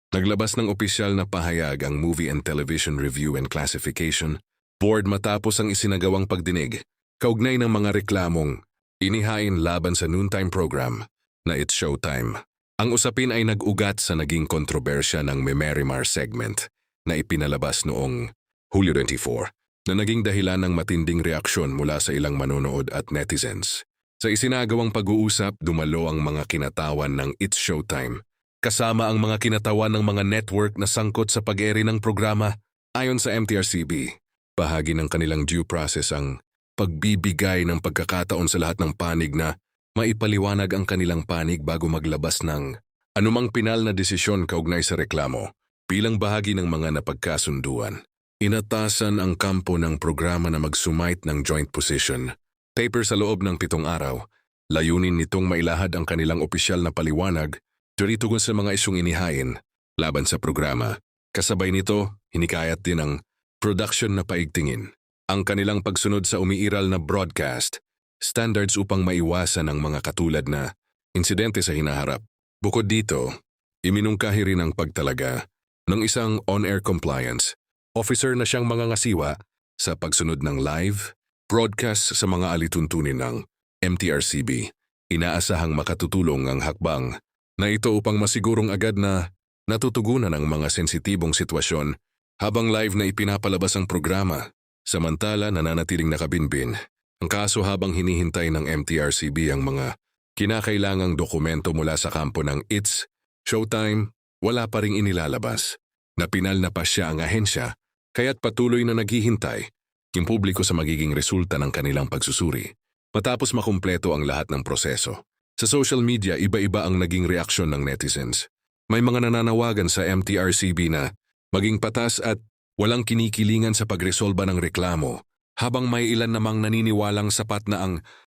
Naglabas ng opisyal na pahayag ang Movie and Television Review and Classification Board matapos ang isinagawang pagdinig kaugnay ng mga reklamong inihain laban sa noontime program na It's Showtime. Ang usapin ay nag-ugat sa naging kontrobersya ng Memerimar segment na ipinalabas noong Hulyo 24 na naging dahilan ng matinding reaksyon mula sa ilang manonood at netizens. Sa isinagawang pag-uusap, dumalo ang mga kinatawan ng It's Showtime kasama ang mga kinatawan ng mga network na sangkot sa pag-eri ng programa. Ayon sa MTRCB, bahagi ng kanilang due process ang pagbibigay ng pagkakataon sa lahat ng panig na maipaliwanag ang kanilang panig bago maglabas ng anumang pinal na desisyon kaugnay sa reklamo. Bilang bahagi ng mga napagkasunduan, inatasan ang kampo ng programa na mag-sumite ng joint position paper sa loob ng 7 araw. Layunin nitong mailahad ang kanilang opisyal na paliwanag tugon sa mga isyong inihain laban sa programa. Kasabay nito, hinikayat din ang production na paigtingin ang kanilang pagsunod sa umiiral na broadcast standards upang maiwasan ang mga katulad na insidente sa hinaharap. Bukod dito, iminungkahi rin ang pagtalaga ng isang on-air compliance officer na siyang mangangasiwa sa pagsunod ng live broadcast sa mga alituntunin ng MTRCB. Inaasahang makatutulong ang hakbang na ito upang masigurong agad na natutugunan ang mga sensitibong sitwasyon habang live na ipinapalabas ang programa. Samantala nananatiling nakabinbin ang kaso habang hinihintay ng MTRCB ang mga kinakailangang dokumento mula sa kampo ng It's Showtime. Wala pa ring inilalabas. Napinal na pa siya ang ahensya kaya't patuloy na naghihintay yung publiko sa magiging resulta ng kanilang pagsusuri. Matapos makumpleto ang lahat ng proseso, sa social media iba-iba ang naging reaksyon ng netizens. May mga nananawagan sa MTRCB na maging patas at walang kinikilingan sa pagresolba ng reklamo, habang may ilan namang naniniwalang sapat na ang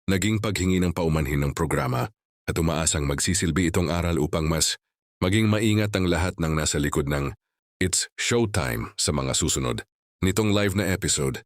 naging paghingi ng paumanhin ng programa at umaasang magsisilbi itong aral upang mas maging maingat ang lahat ng nasa likod ng It's Showtime sa mga susunod nitong live na episode.